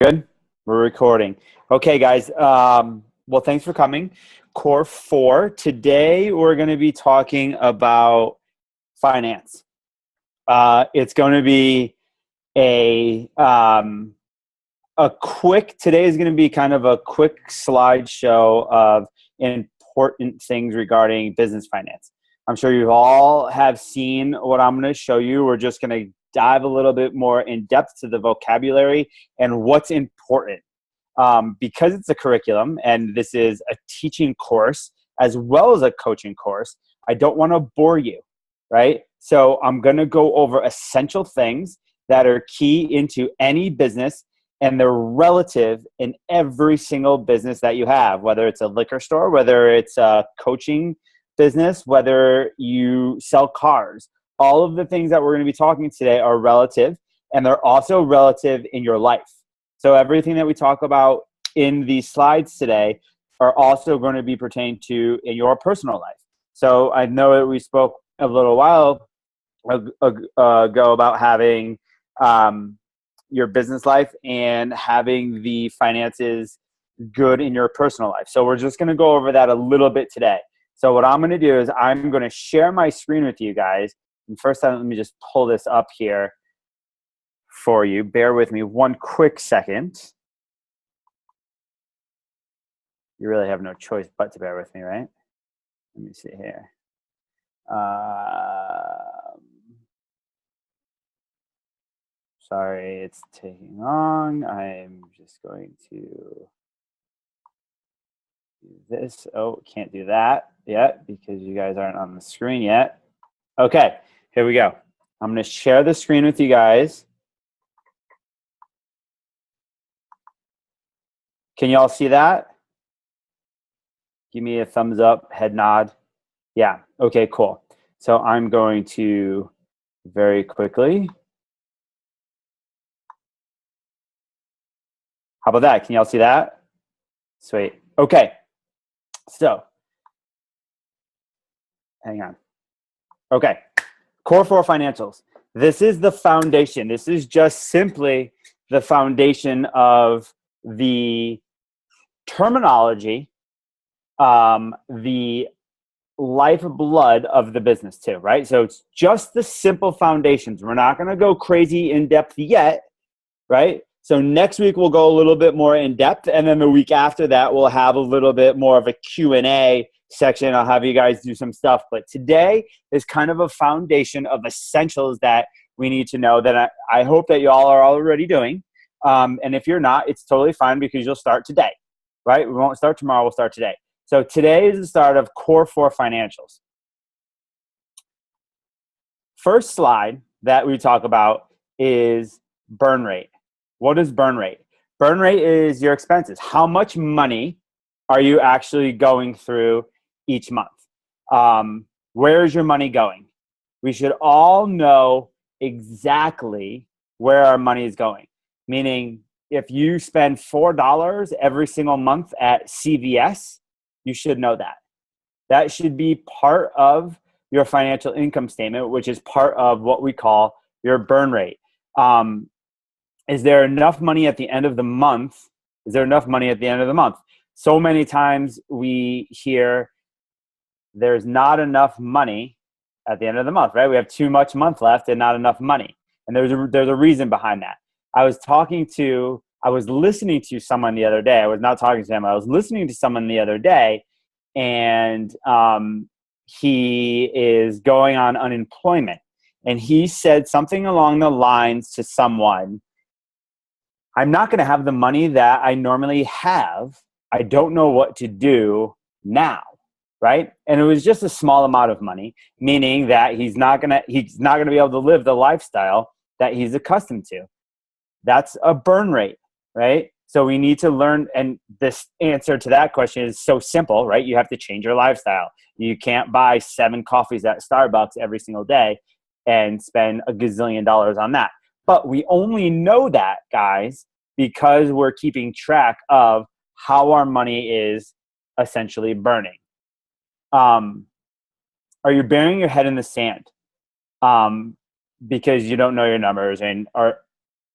Good. We're recording. Okay, guys. Well, thanks for coming. Core 4. Today, we're going to be talking about finance. It's going to be today is going to be kind of a quick slideshow of important things regarding business finance. I'm sure you all have seen what I'm going to show you. We're just going to dive a little bit more in depth to the vocabulary and what's important. Because it's a curriculum and this is a teaching course as well as a coaching course, I don't want to bore you, right? So I'm going to go over essential things that are key into any business, and they're relative in every single business that you have, whether it's a liquor store, whether it's a coaching business, whether you sell cars. All of the things that we're going to be talking today are relative, and they're also relative in your life. So everything that we talk about in these slides today are also going to be pertained to in your personal life. So I know that we spoke a little while ago about having your business life and having the finances good in your personal life. So we're just going to go over that a little bit today. So what I'm going to do is I'm going to share my screen with you guys. And first, let me just pull this up here for you. Bear with me one quick second. You really have no choice but to bear with me, right? Let me see here. Sorry, it's taking long. I'm just going to do this. Oh, can't do that yet because you guys aren't on the screen yet. Okay, here we go. I'm going to share the screen with you guys. Can you all see that? Give me a thumbs up, head nod. Yeah, okay, cool. So I'm going to very quickly. How about that? Can y'all see that? Sweet. Okay. So, hang on. Okay. Core4 financials. This is the foundation. This is just simply the foundation of the terminology, the lifeblood of the business too, right? So it's just the simple foundations. We're not going to go crazy in depth yet, right? So next week we'll go a little bit more in depth, and then the week after that we'll have a little bit more of a Q&A section. I'll have you guys do some stuff, but today is kind of a foundation of essentials that we need to know that I hope that you all are already doing. And if you're not, it's totally fine because you'll start today, right? We won't start tomorrow, we'll start today. So today is the start of Core4 financials. First slide that we talk about is burn rate. What is burn rate? Burn rate is your expenses. How much money are you actually going through each month? Where is your money going? We should all know exactly where our money is going. Meaning, if you spend $4 every single month at CVS, you should know that. That should be part of your financial income statement, which is part of what we call your burn rate. Is there enough money at the end of the month? Is there enough money at the end of the month? So many times we hear there's not enough money at the end of the month, right? We have too much month left and not enough money. And there's a reason behind that. I was listening to someone the other day. I was not talking to him. I was listening to someone the other day, and he is going on unemployment. And he said something along the lines to someone, I'm not going to have the money that I normally have. I don't know what to do now, right? And it was just a small amount of money, meaning that he's not going to be able to live the lifestyle that he's accustomed to. That's a burn rate, right? So we need to learn, and this answer to that question is so simple, right? You have to change your lifestyle. You can't buy 7 coffees at Starbucks every single day and spend $1 gazillion on that. But we only know that, guys, because we're keeping track of how our money is essentially burning. Are you burying your head in the sand because you don't know your numbers, and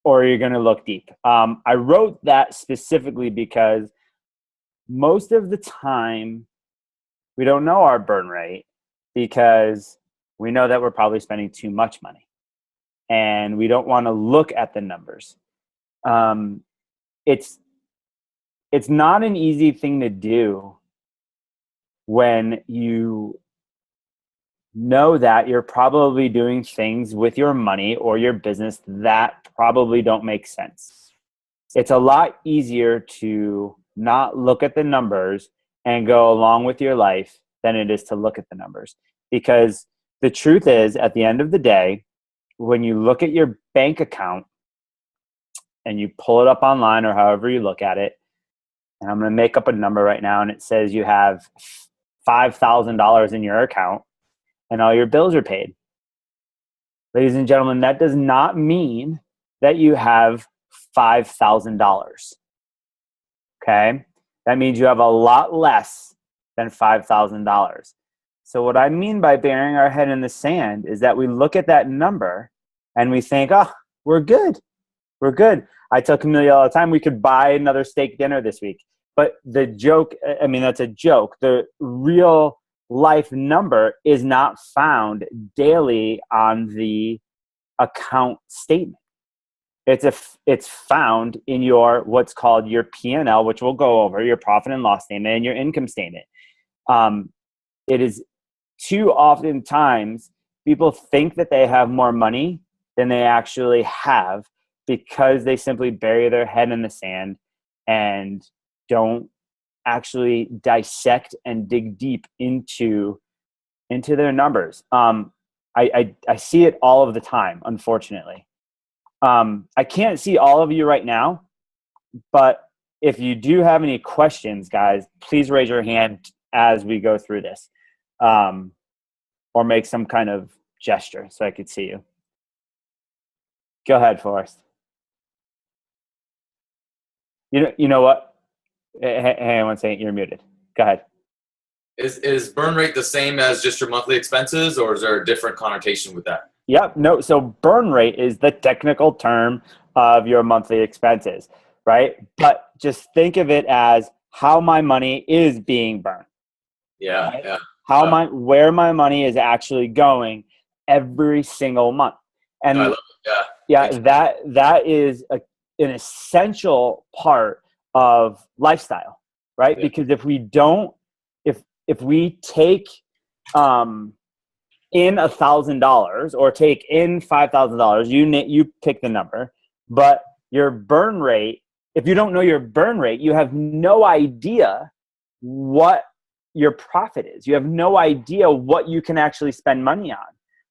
or you're going to look deep. I wrote that specifically because most of the time we don't know our burn rate because we know that we're probably spending too much money and we don't want to look at the numbers. It's not an easy thing to do when you know that you're probably doing things with your money or your business that probably don't make sense. It's a lot easier to not look at the numbers and go along with your life than it is to look at the numbers. Because the truth is, at the end of the day, when you look at your bank account and you pull it up online or however you look at it, and I'm going to make up a number right now, and it says you have $5,000 in your account and all your bills are paid. Ladies and gentlemen, that does not mean that you have $5,000. Okay? That means you have a lot less than $5,000. So what I mean by burying our head in the sand is that we look at that number and we think, oh, we're good. We're good. I tell Camelia all the time, we could buy another steak dinner this week. But the joke, I mean, that's a joke. The real life number is not found daily on the account statement. It's found in your what's called your P&L, which we'll go over, your profit and loss statement, and your income statement. It is too often times people think that they have more money than they actually have because they simply bury their head in the sand and don't actually dissect and dig deep into their numbers. I see it all of the time, unfortunately. I can't see all of you right now, but if you do have any questions, guys, please raise your hand as we go through this, or make some kind of gesture so I could see you. Go ahead, Forrest. You know what? Hang on one second. You're muted. Go ahead. Is burn rate the same as just your monthly expenses, or is there a different connotation with that? Yep. No. So burn rate is the technical term of your monthly expenses, right? But just think of it as how my money is being burned. Yeah. Right? Yeah. Where my money is actually going every single month. And I love it. Yeah. that is an essential part of lifestyle, right? Yeah. Because if we don't, if we take in $1,000 or take in $5,000, you pick the number, but your burn rate, if you don't know your burn rate, you have no idea what your profit is. You have no idea what you can actually spend money on,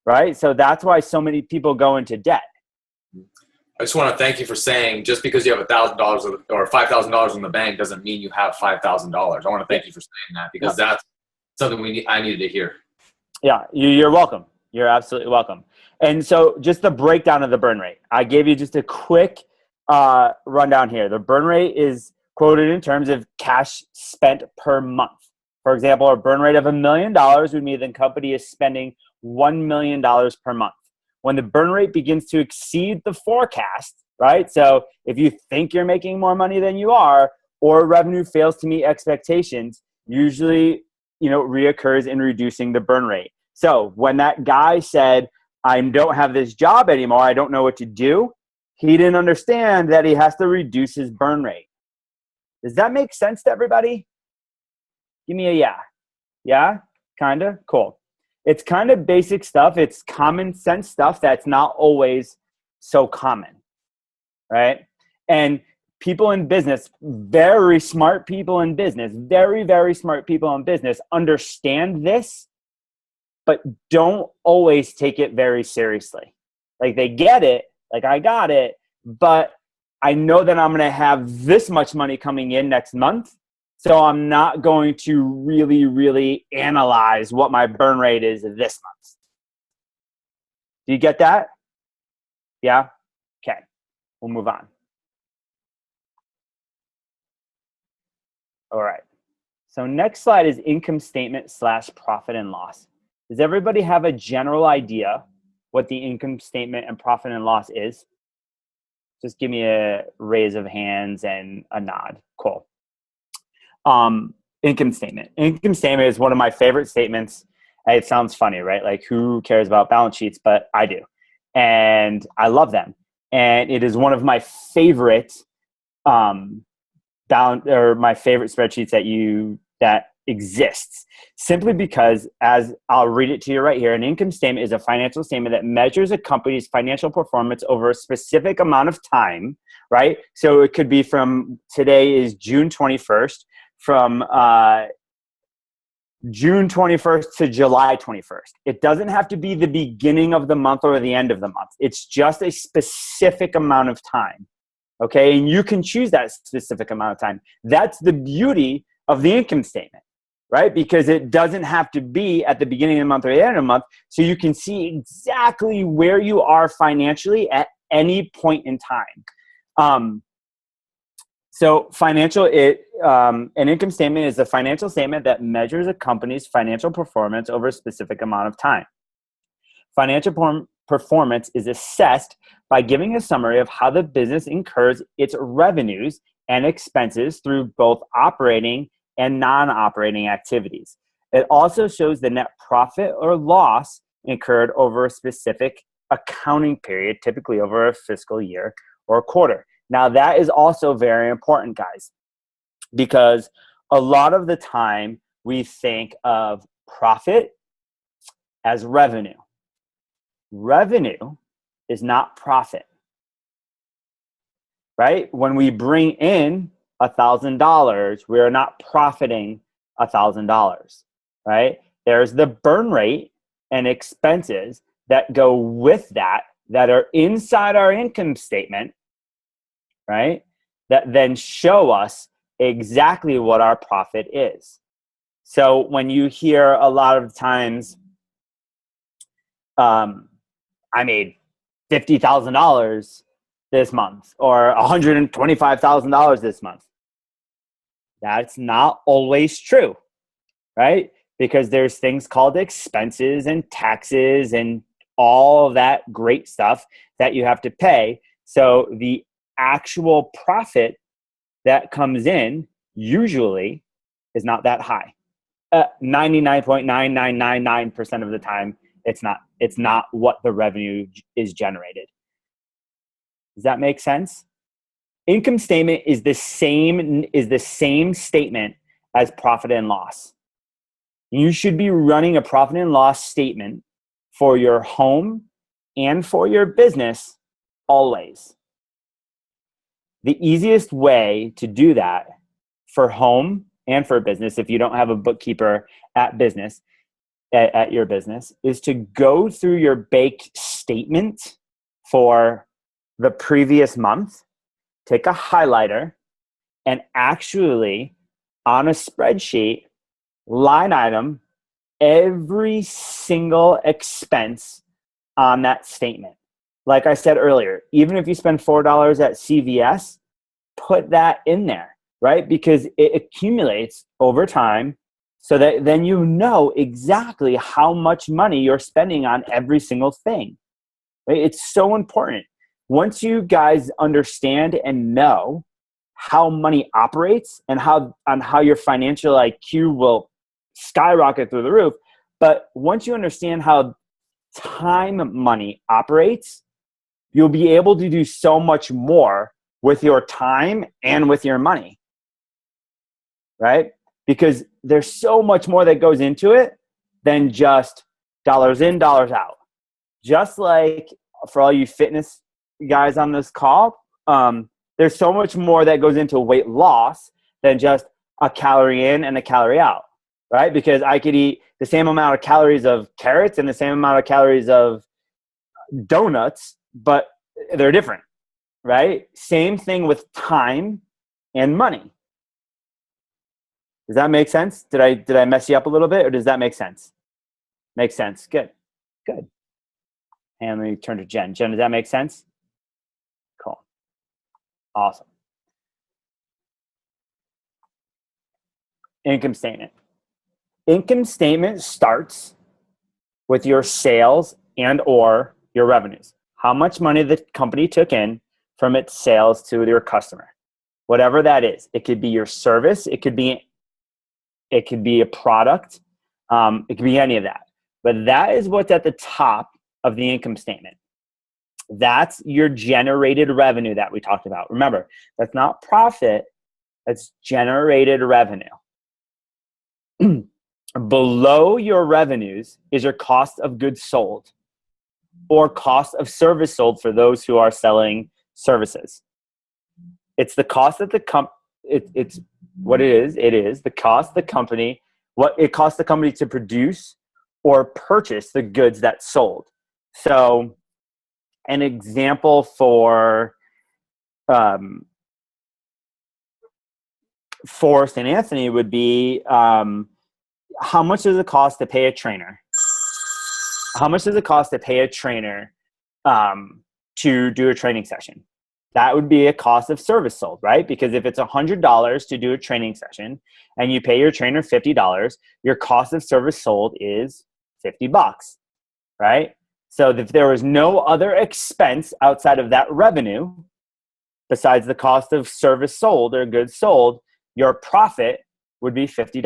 right? So that's why so many people go into debt. I just want to thank you for saying just because you have $1,000 or $5,000 in the bank doesn't mean you have $5,000. I want to thank you for saying that because that's something I needed to hear. Yeah, you're welcome. You're absolutely welcome. And so just the breakdown of the burn rate. I gave you just a quick rundown here. The burn rate is quoted in terms of cash spent per month. For example, a burn rate of $1 million would mean the company is spending $1 million per month. When the burn rate begins to exceed the forecast, right? So if you think you're making more money than you are, or revenue fails to meet expectations, usually, reoccurs in reducing the burn rate. So when that guy said, I don't have this job anymore, I don't know what to do, he didn't understand that he has to reduce his burn rate. Does that make sense to everybody? Give me a yeah. Yeah? Kind of? Cool. It's kind of basic stuff. It's common sense stuff that's not always so common, right? And people in business, very smart people in business, very, very smart people in business understand this, but don't always take it very seriously. Like they get it, like I got it, but I know that I'm going to have this much money coming in next month. So I'm not going to really, really analyze what my burn rate is this month. Do you get that? Yeah? Okay. We'll move on. All right. So next slide is income statement / profit and loss. Does everybody have a general idea what the income statement and profit and loss is? Just give me a raise of hands and a nod. Cool. Income statement. Income statement is one of my favorite statements. It sounds funny, right? Like, who cares about balance sheets? But I do. And I love them. And it is one of my favorite my favorite spreadsheets that exists, simply because, as I'll read it to you right here, an income statement is a financial statement that measures a company's financial performance over a specific amount of time, right? So it could be from, today is June 21st, from June 21st to July 21st. It doesn't have to be the beginning of the month or the end of the month. It's just a specific amount of time. Okay, and you can choose that specific amount of time. That's the beauty of the income statement, right? Because it doesn't have to be at the beginning of the month or the end of the month, so you can see exactly where you are financially at any point in time. So an income statement is a financial statement that measures a company's financial performance over a specific amount of time. Financial performance is assessed by giving a summary of how the business incurs its revenues and expenses through both operating and non-operating activities. It also shows the net profit or loss incurred over a specific accounting period, typically over a fiscal year or a quarter. Now, that is also very important, guys, because a lot of the time we think of profit as revenue. Revenue is not profit, right? When we bring in $1,000, we are not profiting $1,000, right? There's the burn rate and expenses that go with that are inside our income statement, right? That then show us exactly what our profit is. So when you hear a lot of times, I made $50,000 this month or $125,000 this month. That's not always true, right? Because there's things called expenses and taxes and all of that great stuff that you have to pay. So the actual profit that comes in usually is not that high. 99.9999% of the time, it's not what the revenue is generated. Does that make sense? Income statement is the same statement as profit and loss. You should be running a profit and loss statement for your home and for your business always. The easiest way to do that for home and for business, if you don't have a bookkeeper at your business, is to go through your bank statement for the previous month, take a highlighter, and actually on a spreadsheet, line item every single expense on that statement. Like I said earlier, even if you spend $4 at CVS, put that in there, right? Because it accumulates over time, so that then you know exactly how much money you're spending on every single thing. Right? It's so important. Once you guys understand and know how money operates and how your financial IQ will skyrocket through the roof, but once you understand how time money operates, you'll be able to do so much more with your time and with your money, right? Because there's so much more that goes into it than just dollars in, dollars out. Just like for all you fitness guys on this call, there's so much more that goes into weight loss than just a calorie in and a calorie out, right? Because I could eat the same amount of calories of carrots and the same amount of calories of donuts, but they're different, right? Same thing with time and money. Does that make sense? Did I mess you up a little bit, or does that make sense? Makes sense. Good. And let me turn to Jen. Jen, does that make sense? Cool. Awesome. Income statement. Income statement starts with your sales and or your revenues. How much money the company took in from its sales to your customer. Whatever that is. It could be your service. It could be a product. It could be any of that. But that is what's at the top of the income statement. That's your generated revenue that we talked about. Remember, that's not profit. That's generated revenue. Below your revenues is your cost of goods sold or cost of service sold for those who are selling services. It's the cost that it's what it is. It is the cost the company, what it costs the company to produce or purchase the goods that sold. So an example for Forrest and Anthony would be how much does it cost to pay a trainer? How much does it cost to pay a trainer to do a training session? That would be a cost of service sold, right? Because if it's $100 to do a training session and you pay your trainer $50, your cost of service sold is $50, right? So if there was no other expense outside of that revenue, besides the cost of service sold or goods sold, your profit would be $50.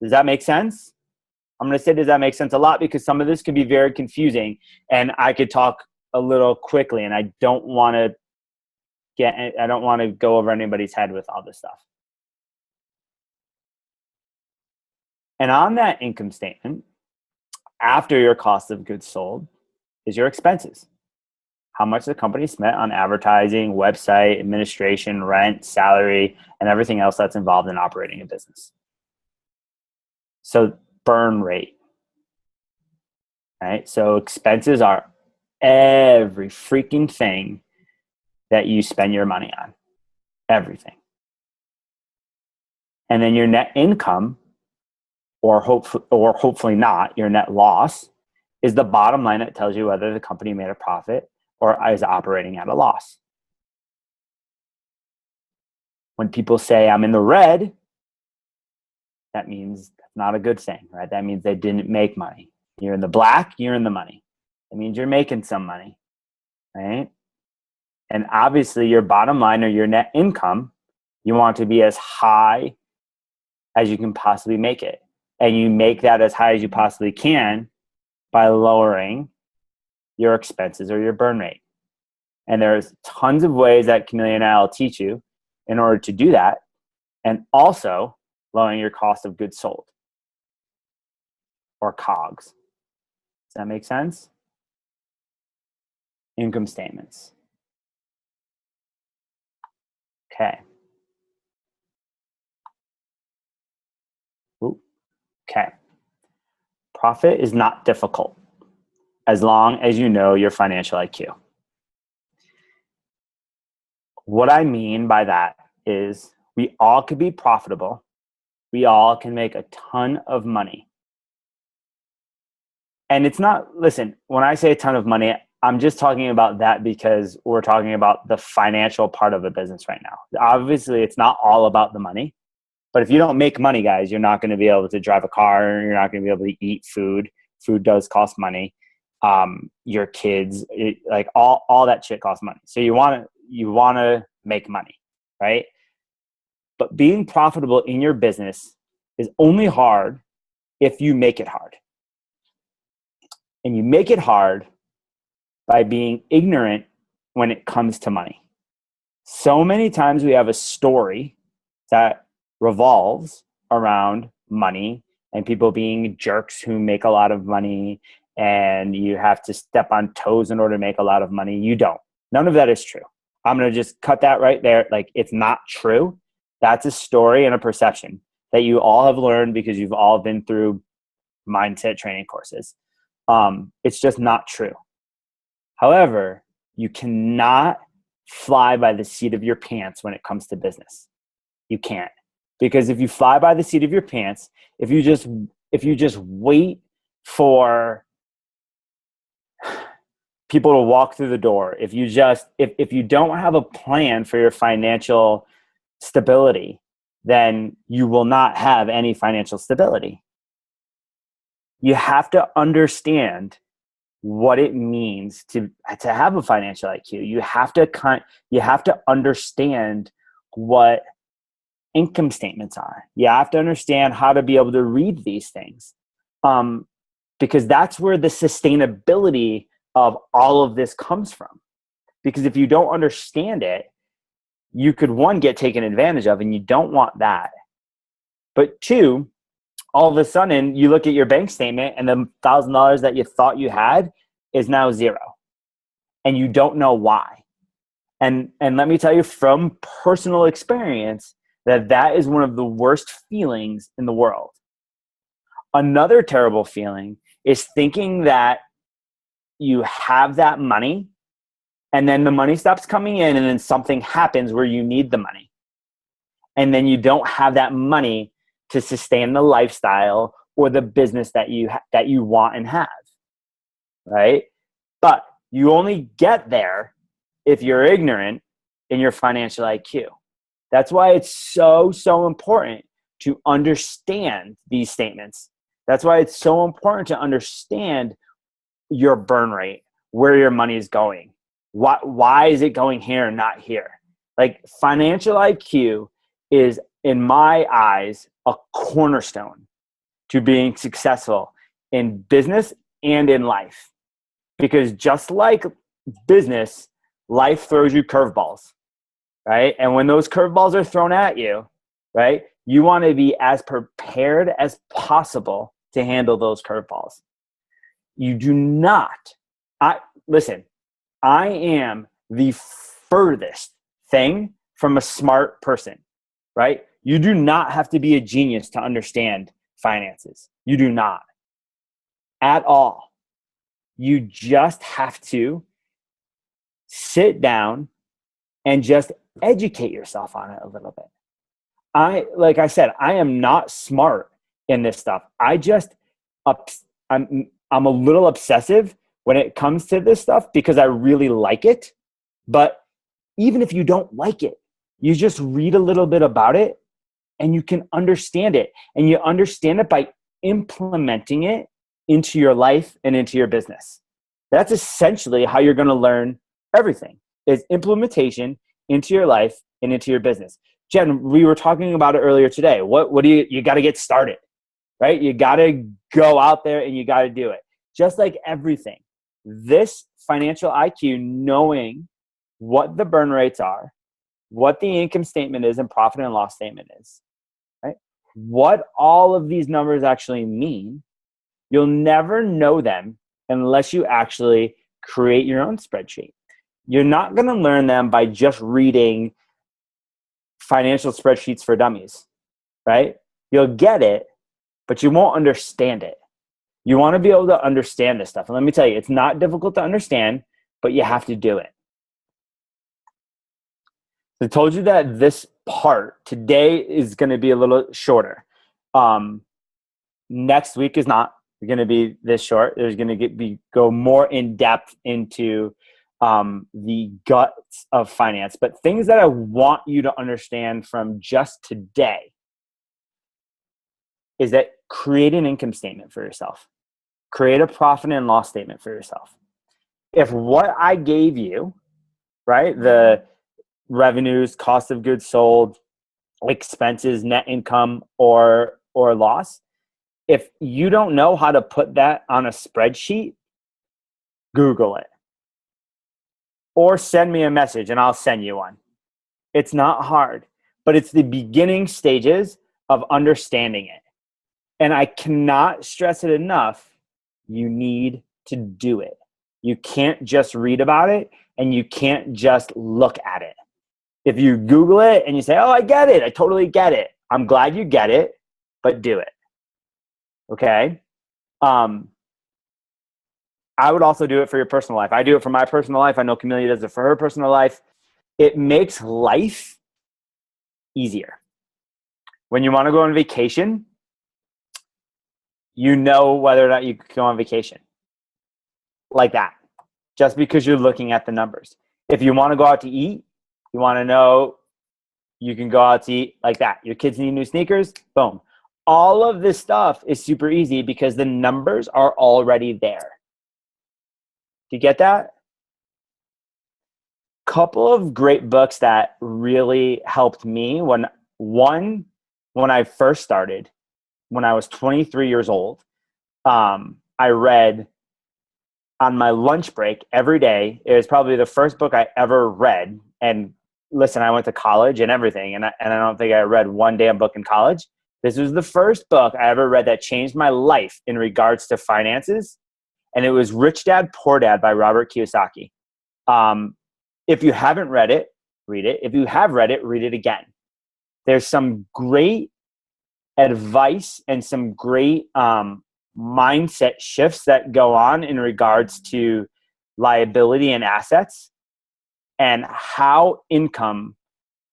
Does that make sense? I'm going to say, does that make sense a lot? Because some of this can be very confusing and I could talk a little quickly and I don't want to go over anybody's head with all this stuff. And on that income statement, after your cost of goods sold is your expenses. How much the company spent on advertising, website, administration, rent, salary, and everything else that's involved in operating a business. So burn rate, right? So expenses are every freaking thing that you spend your money on, everything. And then your net income, or hopefully not, your net loss, is the bottom line that tells you whether the company made a profit or is operating at a loss. When people say I'm in the red, that means that's not a good thing, right? That means they didn't make money. You're in the black, you're in the money. That means you're making some money, right? And obviously your bottom line or your net income, you want to be as high as you can possibly make it. And you make that as high as you possibly can by lowering your expenses or your burn rate. And there's tons of ways that Camelia and I will teach you in order to do that. And also lowering your cost of goods sold or COGS. Does that make sense? Income statements. Okay. Ooh. Okay. Profit is not difficult as long as you know your financial IQ. What I mean by that is we all could be profitable. We all can make a ton of money. And it's not, listen, when I say a ton of money, I'm just talking about that because we're talking about the financial part of a business right now. Obviously, it's not all about the money. But if you don't make money, guys, you're not going to be able to drive a car. You're not going to be able to eat food. Food does cost money. Your kids, like all that shit costs money. So you want to make money, right? But being profitable in your business is only hard if you make it hard. And you make it hard by being ignorant when it comes to money. So many times we have a story that revolves around money and people being jerks who make a lot of money and you have to step on toes in order to make a lot of money. You don't. None of that is true. I'm going to just cut that right there. Like, it's not true. That's a story and a perception that you all have learned because you've all been through mindset training courses. It's just not true. However, you cannot fly by the seat of your pants when it comes to business. You can't. Because if you fly by the seat of your pants, if you just wait for people to walk through the door, if you don't have a plan for your financial stability, then you will not have any financial stability. You have to understand what it means to have a financial IQ. You have to understand what income statements are. You have to understand how to be able to read these things, because that's where the sustainability of all of this comes from. Because if you don't understand it, you could, one, get taken advantage of, and you don't want that. But two, all of a sudden you look at your bank statement and the $1,000 that you thought you had is now zero, and you don't know why. And let me tell you from personal experience that is one of the worst feelings in the world. Another terrible feeling is thinking that you have that money, and then the money stops coming in, and then something happens where you need the money, and then you don't have that money to sustain the lifestyle or the business that you want and have, right? But you only get there if you're ignorant in your financial IQ. That's why it's so important to understand these statements. That's why it's so important to understand your burn rate, where your money is going. Why is it going here and not here? Like, financial IQ is, in my eyes, a cornerstone to being successful in business and in life. Because just like business, life throws you curveballs, right? And when those curveballs are thrown at you, right, you want to be as prepared as possible to handle those curveballs. You do not, listen, I am the furthest thing from a smart person, right? You do not have to be a genius to understand finances. You do not at all. You just have to sit down and just educate yourself on it a little bit. Like I said, I am not smart in this stuff. I'm a little obsessive when it comes to this stuff because I really like it. But even if you don't like it, you just read a little bit about it and you can understand it. And you understand it by implementing it into your life and into your business. That's essentially how you're going to learn everything, is implementation into your life and into your business. Jen, we were talking about it earlier today. What do you got to get started, right? You got to go out there and you got to do it. Just like everything, this financial IQ, knowing what the burn rates are, what the income statement is and profit and loss statement is, right? What all of these numbers actually mean, you'll never know them unless you actually create your own spreadsheet. You're not going to learn them by just reading financial spreadsheets for dummies, right? You'll get it, but you won't understand it. You want to be able to understand this stuff. And let me tell you, it's not difficult to understand, but you have to do it. I told you that this part today is going to be a little shorter. Next week is not going to be this short. There's going to go more in depth into the guts of finance. But things that I want you to understand from just today is that create an income statement for yourself. Create a profit and loss statement for yourself. If what I gave you, right, the revenues, cost of goods sold, expenses, net income, or loss, if you don't know how to put that on a spreadsheet, Google it. Or send me a message and I'll send you one. It's not hard, but it's the beginning stages of understanding it. And I cannot stress it enough. You need to do it. You can't just read about it and you can't just look at it. If you Google it and you say, oh, I get it, I totally get it, I'm glad you get it, but do it. Okay? I would also do it for your personal life. I do it for my personal life. I know Camelia does it for her personal life. It makes life easier. When you want to go on vacation, you know whether or not you can go on vacation. Like that. Just because you're looking at the numbers. If you want to go out to eat, you want to know you can go out to eat like that. Your kids need new sneakers, boom. All of this stuff is super easy because the numbers are already there. Do you get that? Couple of great books that really helped me when I first started, when I was 23 years old. I read on my lunch break every day. It was probably the first book I ever read. And listen, I went to college and everything, and I don't think I read one damn book in college. This was the first book I ever read that changed my life in regards to finances, and it was Rich Dad, Poor Dad by Robert Kiyosaki. If you haven't read it, read it. If you have read it, read it again. There's some great advice and some great mindset shifts that go on in regards to liability and assets and how income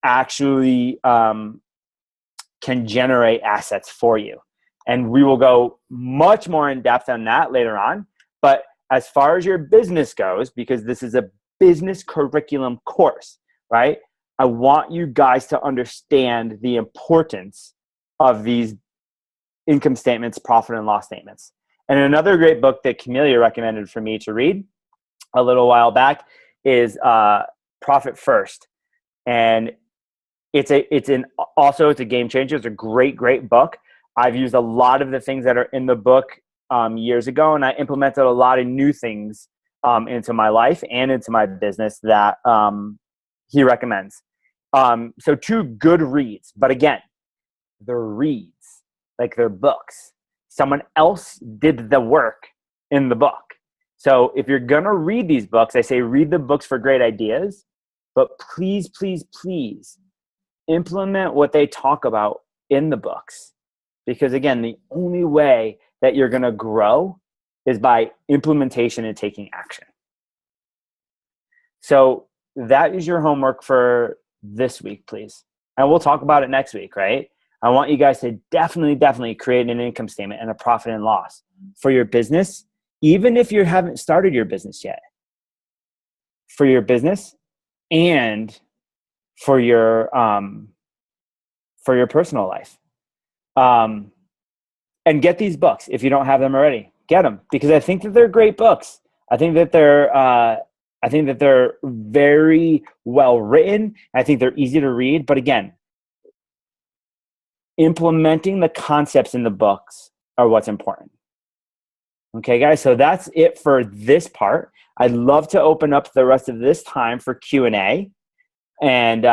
actually can generate assets for you. And we will go much more in depth on that later on. But as far as your business goes, because this is a business curriculum course, right? I want you guys to understand the importance of these income statements, profit and loss statements. And another great book that Camelia recommended for me to read a little while back is Profit First. And it's a game changer. It's a great book. I've used a lot of the things that are in the book years ago, and I implemented a lot of new things into my life and into my business that he recommends. So 2 good reads, but again, they're reads, like they're books. Someone else did the work in the book. So if you're going to read these books, I say read the books for great ideas, but please, please, please implement what they talk about in the books. Because again, the only way that you're going to grow is by implementation and taking action. So that is your homework for this week, please. And we'll talk about it next week, right? I want you guys to definitely create an income statement and a profit and loss for your business, even if you haven't started your business yet. For your business and for your personal life. And get these books if you don't have them already. Get them, because I think that they're great books. I think that they're very well written. I think they're easy to read. But again, implementing the concepts in the books are what's important. Okay, guys. So that's it for this part. I'd love to open up the rest of this time for Q&A. And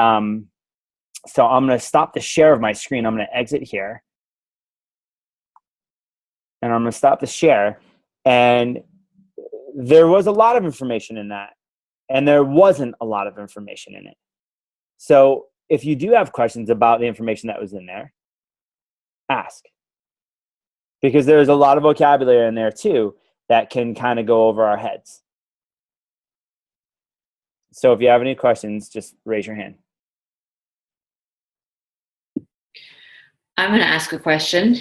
so I'm going to stop the share of my screen. I'm going to exit here. And I'm going to stop the share. And there was a lot of information in that. And there wasn't a lot of information in it. So if you do have questions about the information that was in there, ask. Because there's a lot of vocabulary in there too that can kind of go over our heads. So if you have any questions, just raise your hand. I'm going to ask a question.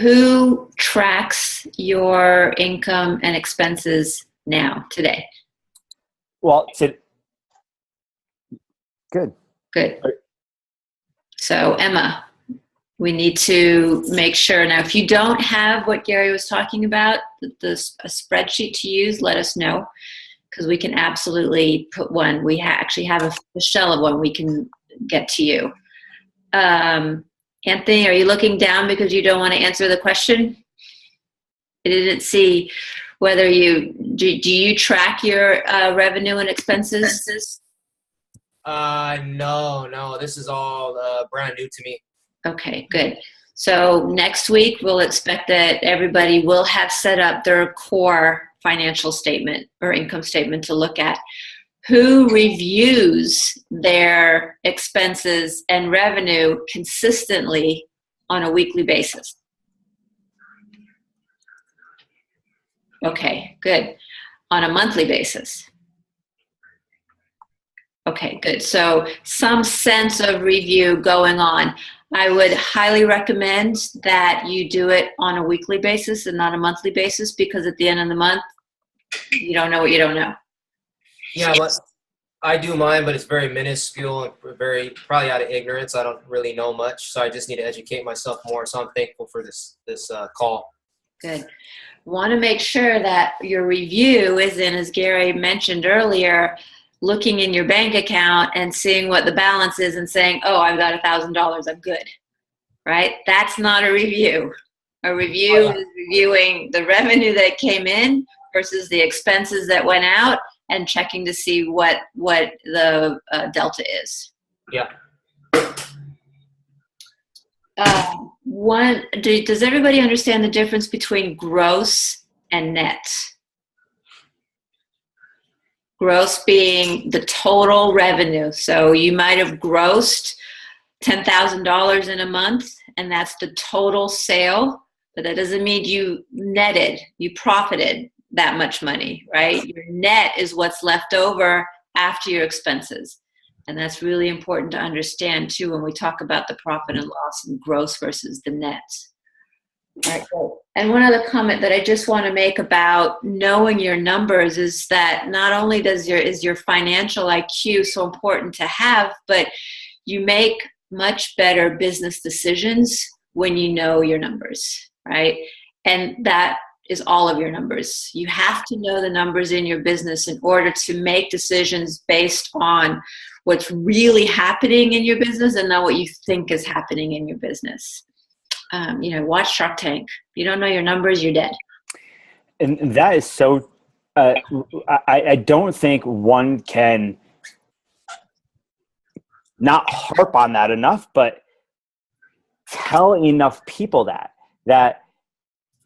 Who tracks your income and expenses now, today? Well, good. So Emma, we need to make sure. Now, if you don't have what Gary was talking about, a spreadsheet to use, let us know, because we can absolutely put one. We actually have a shell of one we can get to you. Anthony, are you looking down because you don't want to answer the question? I didn't see whether do you track your revenue and expenses? No. This is all brand new to me. Okay, good. So next week, we'll expect that everybody will have set up their core financial statement or income statement to look at. Who reviews their expenses and revenue consistently on a weekly basis? Okay, good. On a monthly basis? Okay, good. So some sense of review going on. I would highly recommend that you do it on a weekly basis and not a monthly basis, because at the end of the month, you don't know what you don't know. Yeah, but I do mine, but it's very minuscule and probably out of ignorance. I don't really know much, so I just need to educate myself more. So I'm thankful for this call. Good. want to make sure that your review isn't, as Gary mentioned earlier, looking in your bank account and seeing what the balance is and saying, oh, I've got $1,000, I'm good, right? That's not a review. A review is reviewing the revenue that came in versus the expenses that went out and checking to see what the delta is. Yeah. Does everybody understand the difference between gross and net? Gross being the total revenue. So you might have grossed $10,000 in a month, and that's the total sale, but that doesn't mean you netted, you profited that much money, right? Your net is what's left over after your expenses. And that's really important to understand too when we talk about the profit and loss and gross versus the net. All right, cool. And one other comment that I just want to make about knowing your numbers is that not only is your financial IQ so important to have, but you make much better business decisions when you know your numbers, right? And that is all of your numbers. You have to know the numbers in your business in order to make decisions based on what's really happening in your business and not what you think is happening in your business. Watch Shark Tank. If you don't know your numbers, you're dead. And that is so, I don't think one can not harp on that enough, but tell enough people that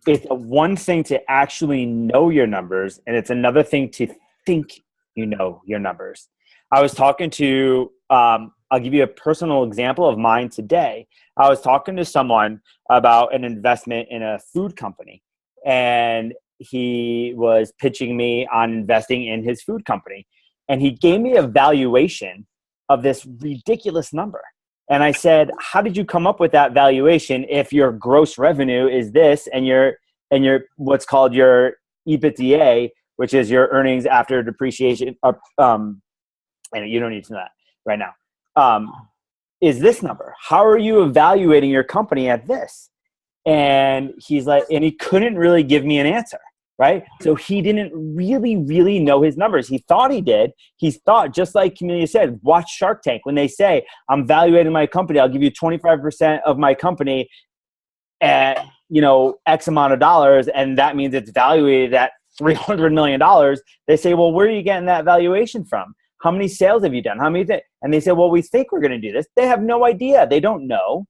it's one thing to actually know your numbers, and it's another thing to think you know your numbers. I was talking to, I'll give you a personal example of mine today. I was talking to someone about an investment in a food company, and he was pitching me on investing in his food company. And he gave me a valuation of this ridiculous number. And I said, how did you come up with that valuation if your gross revenue is this and your what's called your EBITDA, which is your earnings after depreciation, and you don't need to know that right now, is this number? How are you evaluating your company at this? And he's like, and he couldn't really give me an answer, right? So he didn't really know his numbers. He thought he did. He thought, just like Camelia said, watch Shark Tank. When they say, I'm evaluating my company, I'll give you 25% of my company at, X amount of dollars, and that means it's valued at $300 million. They say, well, where are you getting that valuation from? How many sales have you done? How many? And they say, well, we think we're going to do this. They have no idea. They don't know.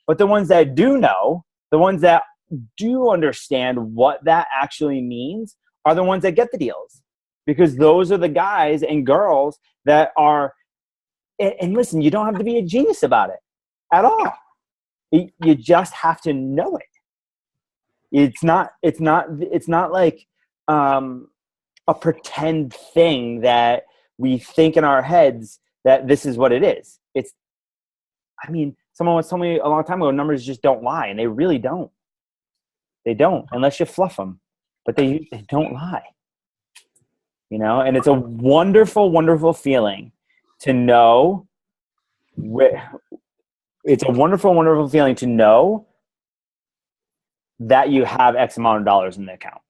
But the ones that do know, the ones that do understand what that actually means are the ones that get the deals. Because those are the guys and girls that are, and listen, you don't have to be a genius about it at all. You just have to know it. It's not like a pretend thing that we think in our heads that this is what it is. Someone once told me a long time ago, numbers just don't lie, and they really don't. They don't, unless you fluff them, but they don't lie. And it's a wonderful, wonderful feeling to know. It's a wonderful, wonderful feeling to know that you have X amount of dollars in the account.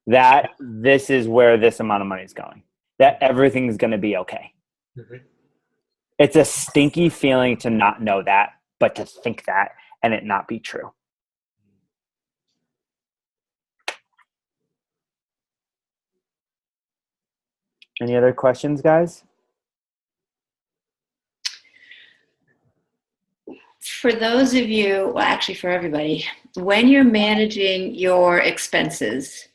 That this is where this amount of money is going. That everything's going to be okay. Mm-hmm. It's a stinky feeling to not know that, but to think that and it not be true. Any other questions, guys? For those of you, well, actually for everybody, when you're managing your expenses,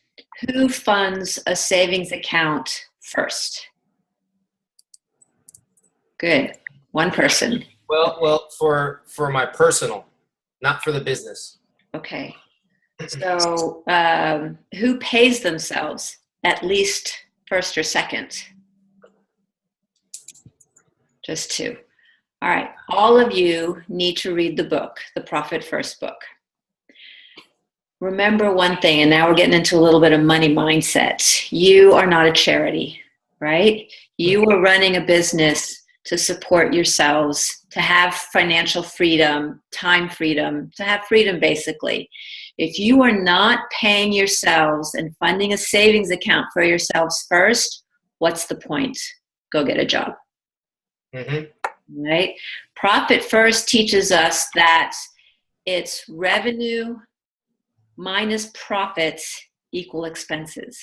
who funds a savings account first? Good. One person. Well, for my personal, not for the business. Okay. So who pays themselves at least first or second? Just two. All right. All of you need to read the book, the Profit First book. Remember one thing, and now we're getting into a little bit of money mindset. You are not a charity, right? You are running a business to support yourselves, to have financial freedom, time freedom, to have freedom basically. If you are not paying yourselves and funding a savings account for yourselves first, what's the point? Go get a job. Mm-hmm. Right? Profit First teaches us that it's revenue minus profits equal expenses.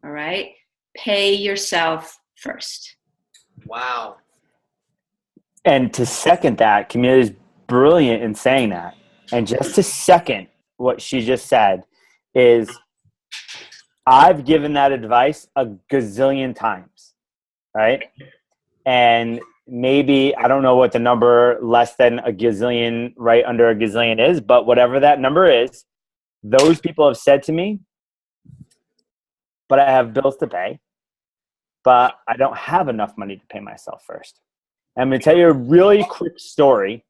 All right? Pay yourself first. Wow. And to second that, Camilla is brilliant in saying that. And just to second what she just said is I've given that advice a gazillion times, right? And maybe, I don't know what the number less than a gazillion, right under a gazillion is, but whatever that number is, those people have said to me, but I have bills to pay, but I don't have enough money to pay myself first. And I'm going to tell you a really quick story.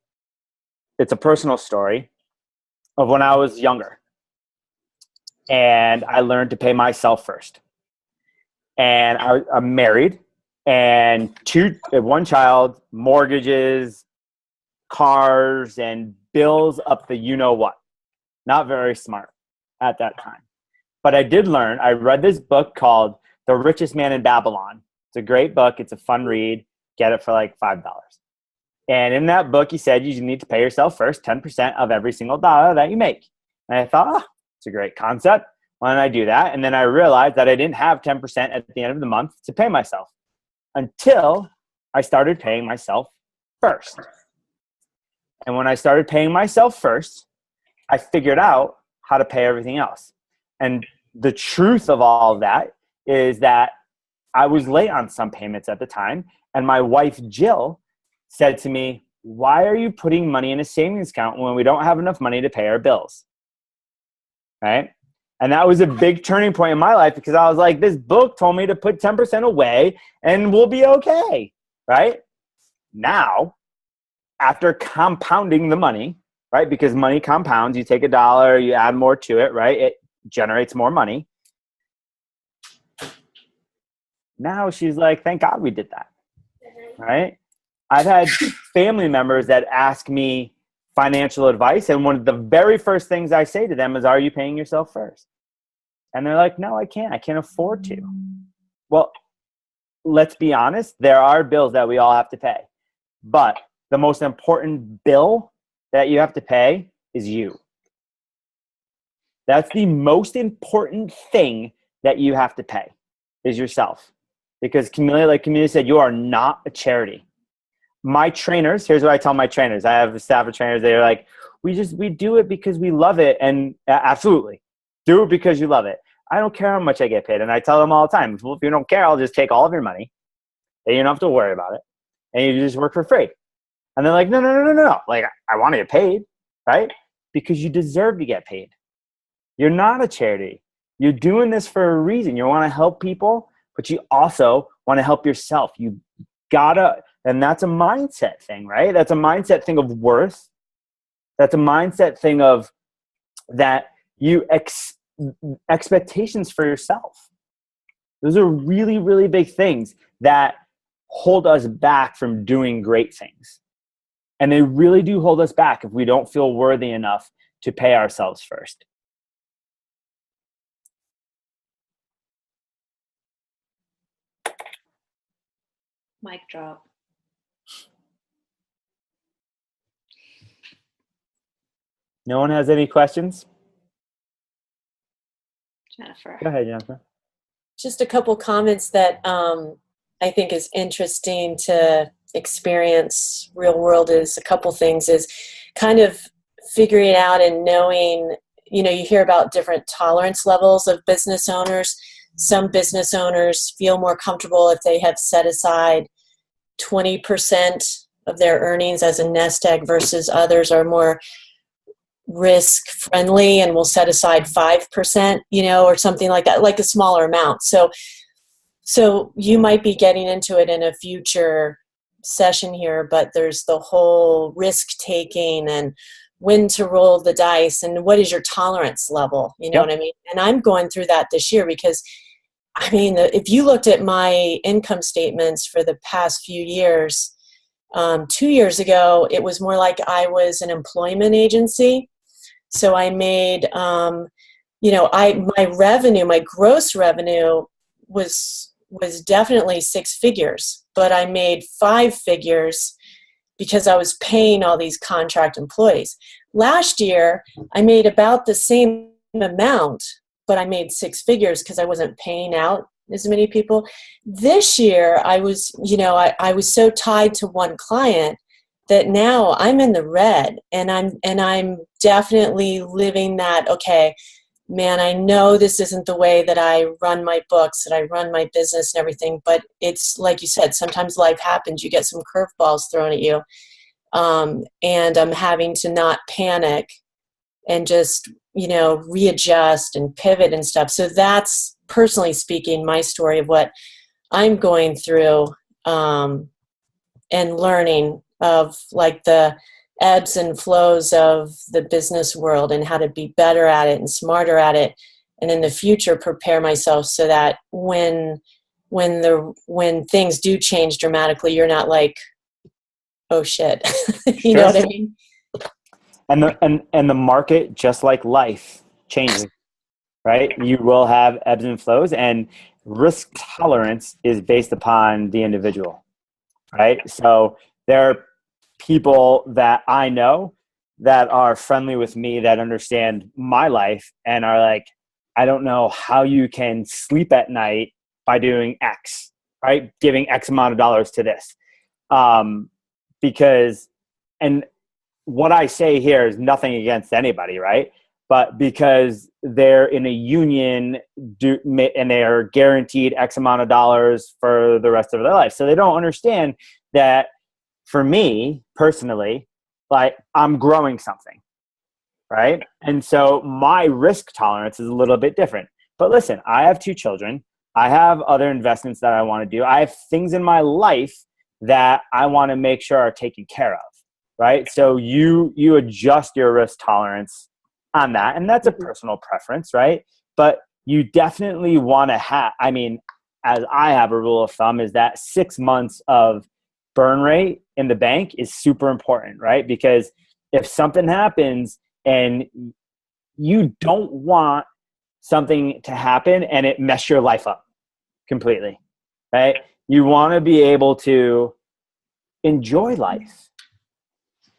It's a personal story of when I was younger. And I learned to pay myself first. And I'm married and one child, mortgages, cars, and bills up the you-know-what. Not very smart at that time. But I did learn. I read this book called The Richest Man in Babylon. It's a great book. It's a fun read. Get it for like $5. And in that book, he said you need to pay yourself first 10% of every single dollar that you make. And I thought, oh, it's a great concept. Why don't I do that? And then I realized that I didn't have 10% at the end of the month to pay myself until I started paying myself first. And when I started paying myself first, I figured out how to pay everything else. And the truth of all of that is that I was late on some payments at the time. And my wife, Jill, said to me, why are you putting money in a savings account when we don't have enough money to pay our bills? Right? And that was a big turning point in my life because I was like, this book told me to put 10% away and we'll be okay. Right? Now, after compounding the money, right? Because money compounds. You take $1, you add more to it, right? It generates more money. Now she's like, thank God we did that. Right? I've had family members that ask me financial advice, and one of the very first things I say to them is, are you paying yourself first? And they're like, no, I can't. I can't afford to. Well, let's be honest. There are bills that we all have to pay. But the most important bill that you have to pay is you. That's the most important thing that you have to pay is yourself. Because Camilla, like Camilla said, you are not a charity. My trainers, here's what I tell my trainers. I have a staff of trainers. They're like, we do it because we love it. And absolutely, do it because you love it. I don't care how much I get paid. And I tell them all the time, well, if you don't care, I'll just take all of your money. And you don't have to worry about it. And you just work for free. And they're like, no. Like, I want to get paid, right? Because you deserve to get paid. You're not a charity. You're doing this for a reason. You want to help people, but you also want to help yourself. You gotta, and that's a mindset thing, right? That's a mindset thing of worth. That's a mindset thing of that you expectations for yourself. Those are really, really big things that hold us back from doing great things. And they really do hold us back if we don't feel worthy enough to pay ourselves first. Mic drop. No one has any questions? Jennifer. Go ahead, Jennifer. Just a couple comments that I think is interesting to experience real world is a couple things is kind of figuring out and knowing, you hear about different tolerance levels of business owners. Some business owners feel more comfortable if they have set aside 20% of their earnings as a nest egg versus others are more risk friendly and will set aside 5%, or something like that, like a smaller amount. So you might be getting into it in a future session here, but there's the whole risk taking and when to roll the dice and what is your tolerance level, you know what I mean? And I'm going through that this year because I mean, if you looked at my income statements for the past few years, 2 years ago, it was more like I was an employment agency. So I made, my gross revenue was definitely six figures, but I made five figures because I was paying all these contract employees. Last year, I made about the same amount, but I made six figures because I wasn't paying out as many people. This year, I was so tied to one client that now I'm in the red, and I'm definitely living that, okay, man, I know this isn't the way that I run my books, that I run my business and everything, but it's like you said, sometimes life happens. You get some curveballs thrown at you. And I'm having to not panic and just, readjust and pivot and stuff. So that's, personally speaking, my story of what I'm going through, and learning of like the ebbs and flows of the business world and how to be better at it and smarter at it. And in the future, prepare myself so that when things do change dramatically, you're not like, oh shit. You know what I mean? And the market, just like life, changes, right? You will have ebbs and flows, and risk tolerance is based upon the individual, right? So there are people that I know that are friendly with me, that understand my life, and are like, I don't know how you can sleep at night by doing X, right? Giving X amount of dollars to this. Because, and what I say here is nothing against anybody, right? But because they're in a union and they are guaranteed X amount of dollars for the rest of their life. So they don't understand that for me personally, like, I'm growing something, right? And so my risk tolerance is a little bit different. But listen, I have two children. I have other investments that I want to do. I have things in my life that I want to make sure are taken care of, right? So you adjust your risk tolerance on that, and that's a personal preference, right? But you definitely want to have, I mean, as I have a rule of thumb, is that 6 months of burn rate in the bank is super important, right? Because if something happens and you don't want something to happen and it mess your life up completely, right? You want to be able to enjoy life,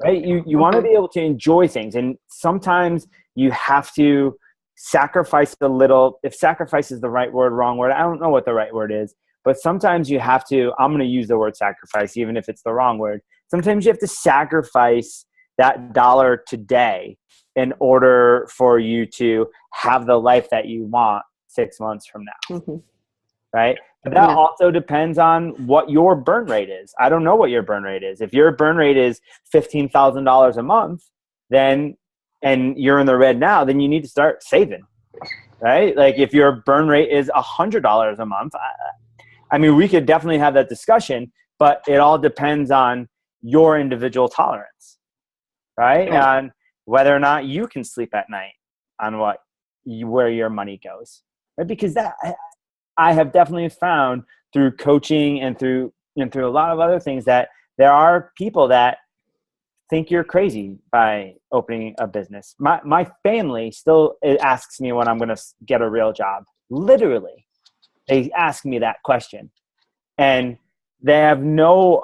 right? You want to be able to enjoy things. And sometimes you have to sacrifice a little, if sacrifice is the right word, wrong word, I don't know what the right word is, but sometimes you have to, I'm going to use the word sacrifice, even if it's the wrong word. Sometimes you have to sacrifice that dollar today in order for you to have the life that you want 6 months from now. Right? But that also depends on what your burn rate is. I don't know what your burn rate is. If your burn rate is $15,000 a month, then, and you're in the red now, then you need to start saving, right? Like if your burn rate is $100 a month, I mean, we could definitely have that discussion, but it all depends on your individual tolerance, right? On whether or not you can sleep at night, on where your money goes, right? Because that, I have definitely found through coaching and through a lot of other things that there are people that think you're crazy by opening a business. My family still asks me when I'm going to get a real job. Literally, they ask me that question, and they have no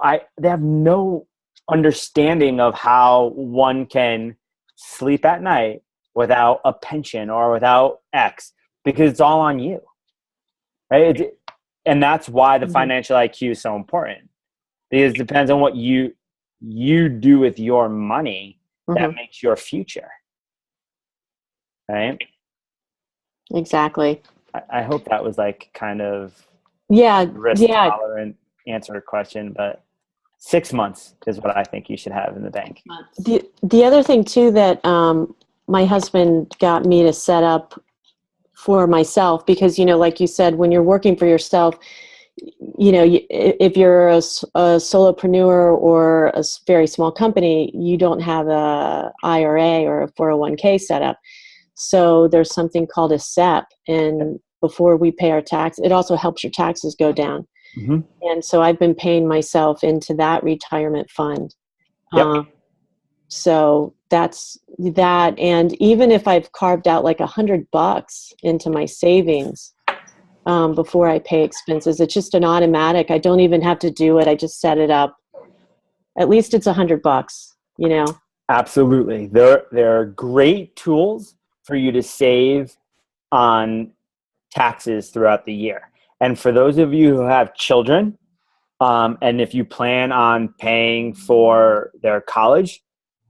understanding of how one can sleep at night without a pension or without X, because it's all on you. Right? And that's why the financial IQ is so important, because it depends on what you do with your money that makes your future. Right? Exactly. I hope that was like kind of risk tolerant answer a question, but 6 months is what I think you should have in the bank. The other thing too that my husband got me to set up for myself, because, like you said, when you're working for yourself, if you're a solopreneur or a very small company, you don't have a IRA or a 401k set up. So there's something called a SEP. And before we pay our tax. It also helps your taxes go down. Mm-hmm. And so I've been paying myself into that retirement fund. Yep. So that's that. And even if I've carved out like $100 into my savings before I pay expenses, it's just an automatic. I don't even have to do it. I just set it up. At least it's $100, you know? Absolutely. There are great tools for you to save on taxes throughout the year. And for those of you who have children, and if you plan on paying for their college,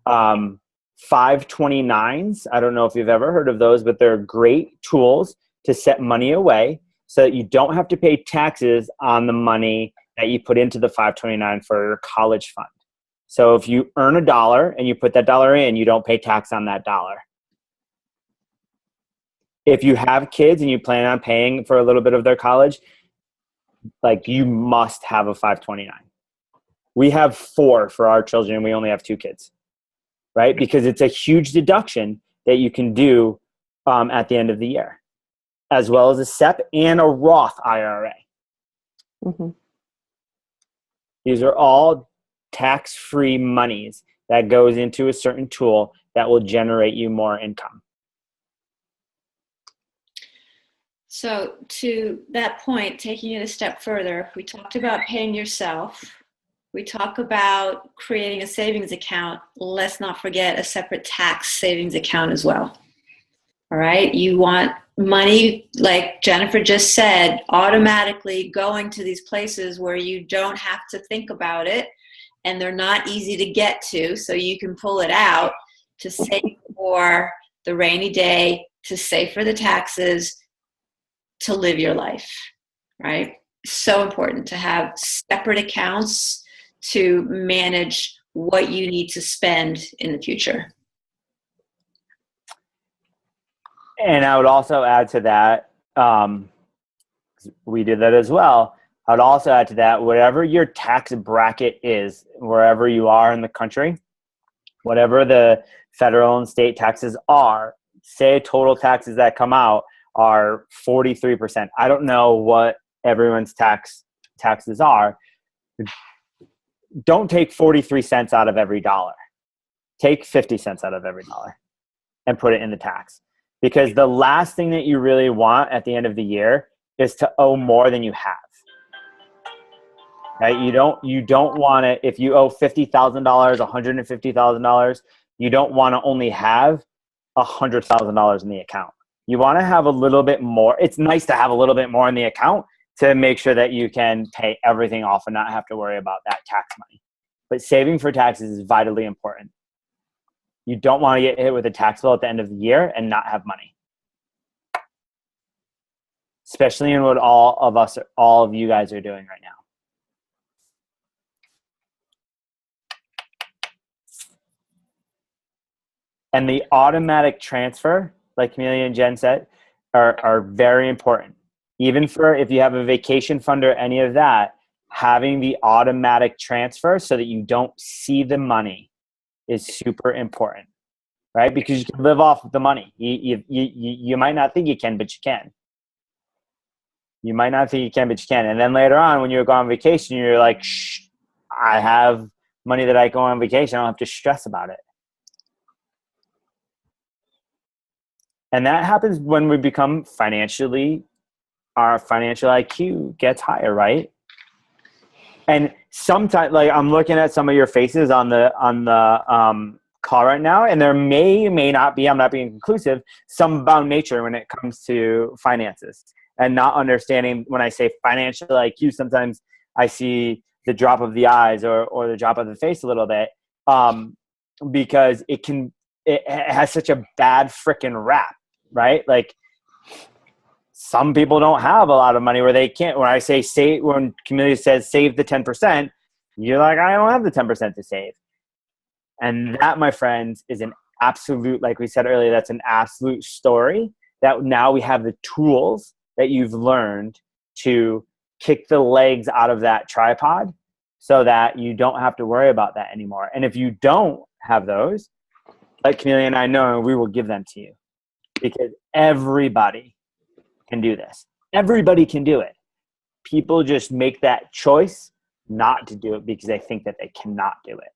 529s, I don't know if you've ever heard of those, but they're great tools to set money away so that you don't have to pay taxes on the money that you put into the 529 for your college fund. So if you earn $1 and you put that dollar in, you don't pay tax on that dollar. If you have kids and you plan on paying for a little bit of their college, like, you must have a 529. We have 4 for our children and we only have 2 kids, right? Because it's a huge deduction that you can do at the end of the year, as well as a SEP and a Roth IRA. Mm-hmm. These are all tax-free monies that goes into a certain tool that will generate you more income. So to that point, taking it a step further, we talked about paying yourself. We talk about creating a savings account. Let's not forget a separate tax savings account as well. All right. You want money, like Jennifer just said, automatically going to these places where you don't have to think about it and they're not easy to get to. So you can pull it out to save for the rainy day, to save for the taxes, to live your life, right? So important to have separate accounts to manage what you need to spend in the future. And I would also add to that, we did that as well. I would also add to that, whatever your tax bracket is, wherever you are in the country, whatever the federal and state taxes are, say total taxes that come out are 43%. I don't know what everyone's taxes are. Don't take 43 cents out of every dollar. Take 50 cents out of every dollar and put it in the tax. Because the last thing that you really want at the end of the year is to owe more than you have. Right? You don't want to, if you owe $50,000, $150,000, you don't want to only have $100,000 in the account. You want to have a little bit more. It's nice to have a little bit more in the account to make sure that you can pay everything off and not have to worry about that tax money. But saving for taxes is vitally important. You don't want to get hit with a tax bill at the end of the year and not have money. Especially in what all of you guys are doing right now. And the automatic transfer, like Camelia and Jen said, are very important. Even for if you have a vacation fund or any of that, having the automatic transfer so that you don't see the money is super important, right? Because you can live off of the money. You might not think you can, but you can. You might not think you can, but you can. And then later on, when you go on vacation, you're like, shh, I have money that I go on vacation. I don't have to stress about it. And that happens when we become our financial IQ gets higher, right? And sometimes, like, I'm looking at some of your faces on the call right now, and there may not be, I'm not being conclusive, some bound nature when it comes to finances and not understanding. When I say financial IQ, sometimes I see the drop of the eyes or the drop of the face a little bit, because it has such a bad freaking rap, right? Like, some people don't have a lot of money where they can't. When I say save, when Camelia says save the 10%, you're like, I don't have the 10% to save. And that, my friends, is an absolute, like we said earlier, that's an absolute story that now we have the tools that you've learned to kick the legs out of that tripod so that you don't have to worry about that anymore. And if you don't have those, like Camelia and I know, we will give them to you, because everybody can do this. Everybody can do it. People just make that choice not to do it because they think that they cannot do it.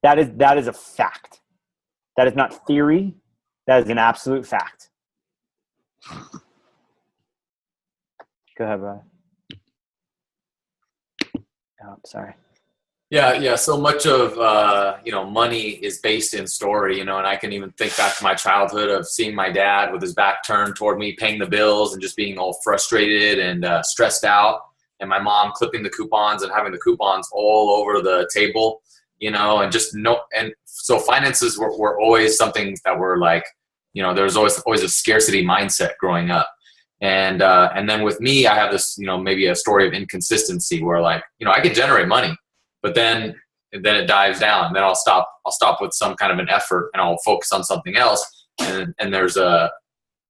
That is a fact. That is not theory. That is an absolute fact. Go ahead, Brian. Oh, I'm sorry. Yeah. So much of money is based in story, and I can even think back to my childhood of seeing my dad with his back turned toward me, paying the bills, and just being all frustrated and stressed out, and my mom clipping the coupons and having the coupons all over the table, and so finances were always something that were like, there was always a scarcity mindset growing up. And then with me, I have this, maybe a story of inconsistency where like, I can generate money, but then it dives down. Then I'll stop with some kind of an effort and I'll focus on something else. And there's a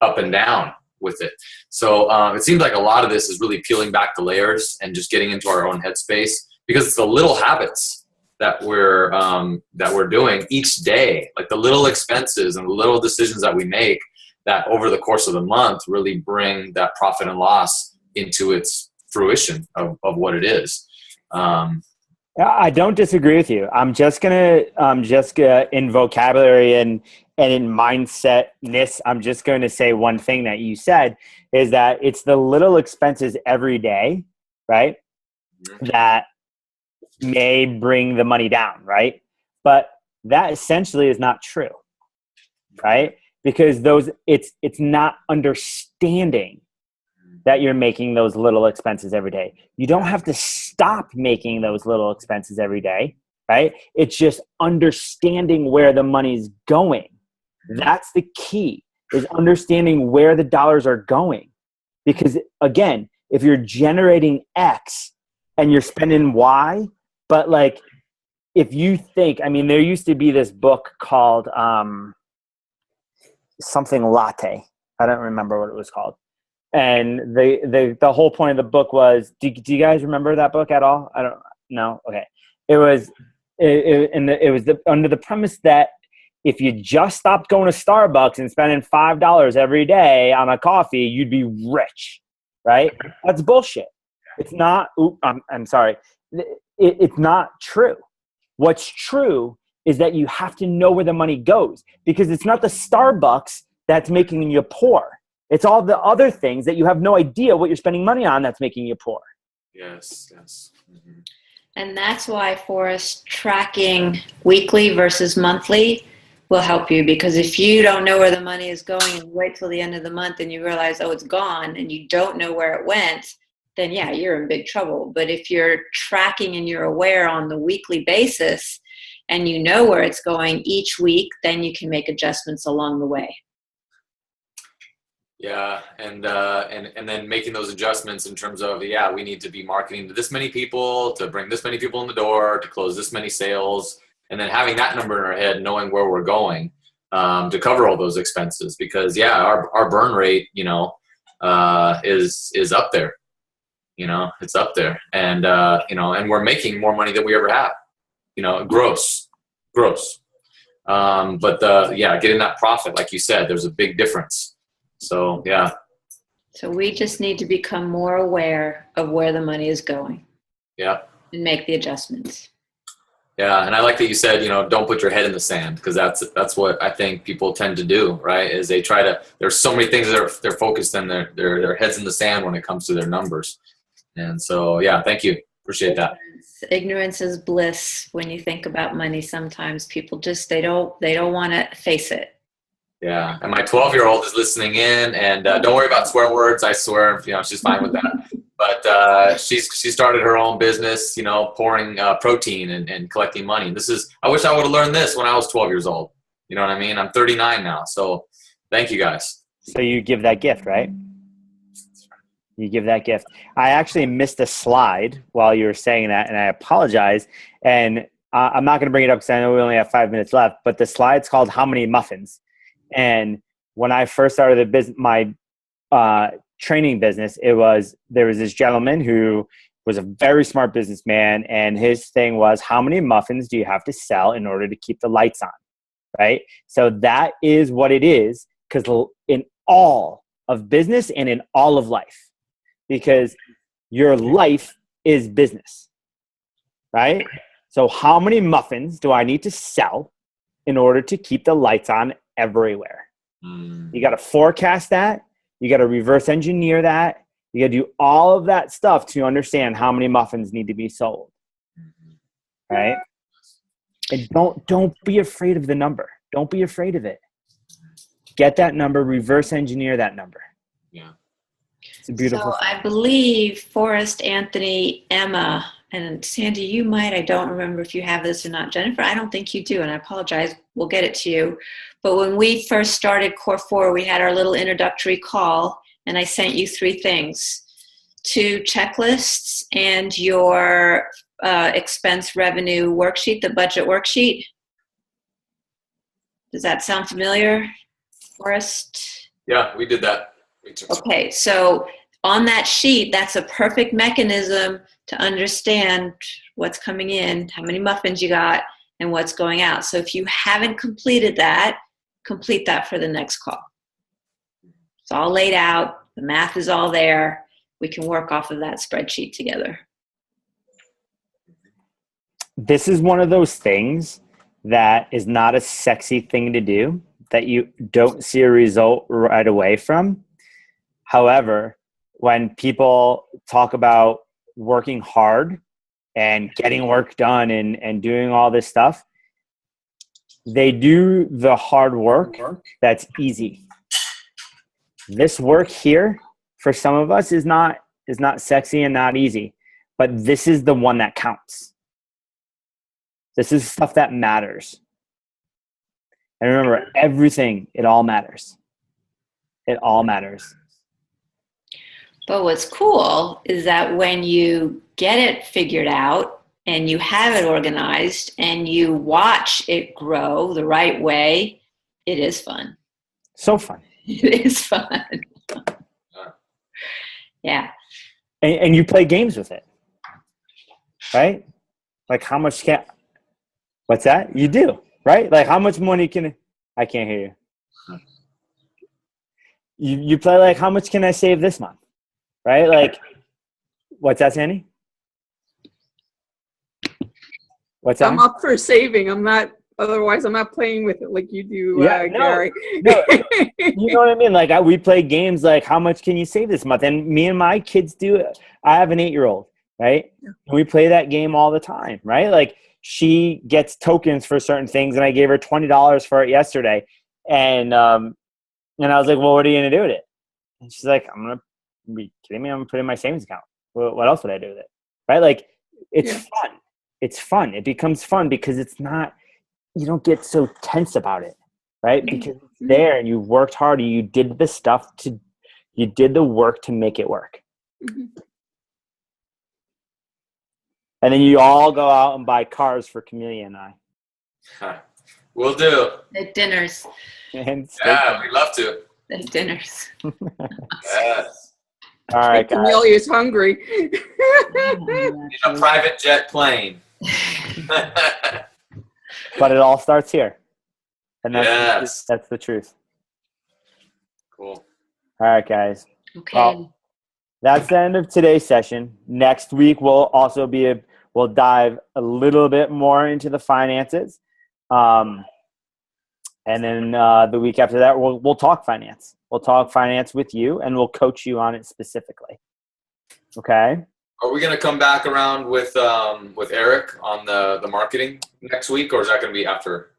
up and down with it. So it seems like a lot of this is really peeling back the layers and just getting into our own headspace, because it's the little habits that we're doing each day, like the little expenses and the little decisions that we make that over the course of the month really bring that profit and loss into its fruition of what it is. I don't disagree with you. I'm just gonna in vocabulary and in mindsetness, I'm just going to say one thing that you said is that it's the little expenses every day, right? That may bring the money down, right? But that essentially is not true, right? Because it's not understanding that you're making those little expenses every day. You don't have to stop making those little expenses every day, right? It's just understanding where the money's going. That's the key, is understanding where the dollars are going. Because again, if you're generating X and you're spending Y, but like if you think, there used to be this book called something latte. I don't remember what it was called. And the whole point of the book was, do you guys remember that book at all? I don't know. Okay. It was under the premise that if you just stopped going to Starbucks and spending $5 every day on a coffee, you'd be rich, right? That's bullshit. It's not. I'm sorry. It's not true. What's true is that you have to know where the money goes, because it's not the Starbucks that's making you poor. It's all the other things that you have no idea what you're spending money on that's making you poor. Yes. Mm-hmm. And that's why, Forrest, tracking weekly versus monthly will help you, because if you don't know where the money is going and you wait till the end of the month and you realize, oh, it's gone, and you don't know where it went, then yeah, you're in big trouble. But if you're tracking and you're aware on the weekly basis and you know where it's going each week, then you can make adjustments along the way. Yeah, and then making those adjustments in terms of, we need to be marketing to this many people, to bring this many people in the door, to close this many sales, and then having that number in our head, knowing where we're going to cover all those expenses. Because our burn rate, is up there. It's up there, and and we're making more money than we ever have. Gross. But getting that profit, like you said, there's a big difference. So, yeah. So we just need to become more aware of where the money is going. Yeah. And make the adjustments. Yeah. And I like that you said, don't put your head in the sand, because that's what I think people tend to do, right? Is they try to, there's so many things that they're focused on their heads in the sand when it comes to their numbers. And so, thank you. Appreciate that. Ignorance is bliss when you think about money. Sometimes people just, they don't want to face it. Yeah, and my 12-year-old is listening in, and don't worry about swear words. I swear, she's fine with that. But she started her own business, pouring protein and collecting money. I wish I would have learned this when I was 12 years old. You know what I mean? I'm 39 now, so thank you guys. So you give that gift, right? You give that gift. I actually missed a slide while you were saying that, and I apologize. And I'm not going to bring it up because I know we only have 5 minutes left. But the slide's called "How Many Muffins?" And when I first started my training business, there was this gentleman who was a very smart businessman, and his thing was, how many muffins do you have to sell in order to keep the lights on, right? So that is what it is because in all of business and in all of life, because your life is business, right? So how many muffins do I need to sell in order to keep the lights on everywhere? You got to forecast that. You got to reverse engineer that. You got to do all of that stuff to understand how many muffins need to be sold, right? And don't be afraid of the number. Don't be afraid of it. Get that number, reverse engineer that number. Yeah. It's a beautiful So thing. I believe Forrest, Anthony, Emma, and Sandy, you might, I don't remember if you have this or not. Jennifer, I don't think you do, and I apologize. We'll get it to you. But when we first started Core4, we had our little introductory call, and I sent you 3 things: 2 checklists and your expense revenue worksheet, the budget worksheet. Does that sound familiar, Forrest? Yeah, we did that. Okay, so on that sheet, that's a perfect mechanism to understand what's coming in, how many muffins you got, and what's going out. So if you haven't completed that, complete that for the next call. It's all laid out. The math is all there. We can work off of that spreadsheet together. This is one of those things that is not a sexy thing to do, that you don't see a result right away from. However, when people talk about working hard and getting work done and doing all this stuff, they do the hard work that's easy. This work here, for some of us, is not sexy and not easy, but this is the one that counts. This is stuff that matters. And remember, everything, it all matters. It all matters. But what's cool is that when you get it figured out and you have it organized and you watch it grow the right way, it is fun. So fun. It is fun. Yeah. And you play games with it, right? Like how much what's that? You do, right? Like how much money I can't hear you. You play like, how much can I save this month? Right? Like, what's that, Sandy? What's that? I'm up for saving. I'm not playing with it like you do, Gary. No, you know what I mean? Like we play games like, how much can you save this month? And me and my kids do it. I have an 8-year-old, right? Yeah. We play that game all the time, right? Like she gets tokens for certain things, and I gave her $20 for it yesterday. And I was like, well, what are you going to do with it? And she's like, I'm going to be kidding me. I'm going to put it in my savings account. What else would I do with it? Right? Like it's fun. It's fun. It becomes fun because it's not, you don't get so tense about it, right? Because it's there and you worked hard and you did the stuff you did the work to make it work. Mm-hmm. And then you all go out and buy cars for Camellia and I. We'll do. At dinners. And we'd love to. At dinners. Yes. All right, guys. Amelia's hungry. In a private jet plane. But it all starts here. And that's the truth. Cool. All right, guys. Okay. Well, that's the end of today's session. Next week, we'll dive a little bit more into the finances. And then the week after that, we'll talk finance. We'll talk finance with you, and we'll coach you on it specifically. Okay? Are we going to come back around with Eric on the marketing next week, or is that going to be after?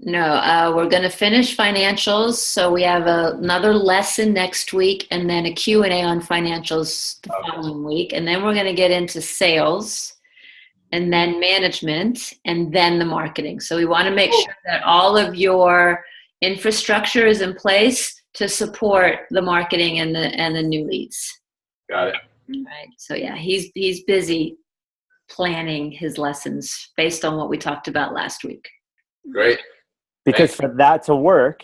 No, we're going to finish financials. So we have another lesson next week, and then a Q&A on financials the following week. And then we're going to get into sales, and then management, and then the marketing. So we want to make sure that all of your infrastructure is in place to support the marketing and the new leads. Got it. Right. So yeah, he's busy planning his lessons based on what we talked about last week. Great. Because for that to work,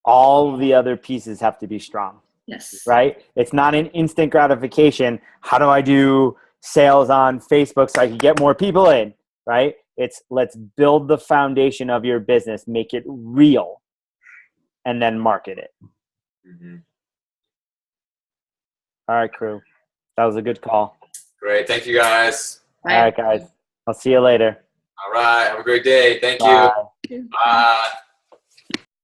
all the other pieces have to be strong. Yes. Right? It's not an instant gratification. How do I do sales on Facebook so I can get more people in? Right? It's let's build the foundation of your business, make it real. and then market it. Mm-hmm. All right, crew. That was a good call. Great. Thank you, guys. Bye. All right, guys. I'll see you later. All right. Have a great day. Thank Bye. you. Bye.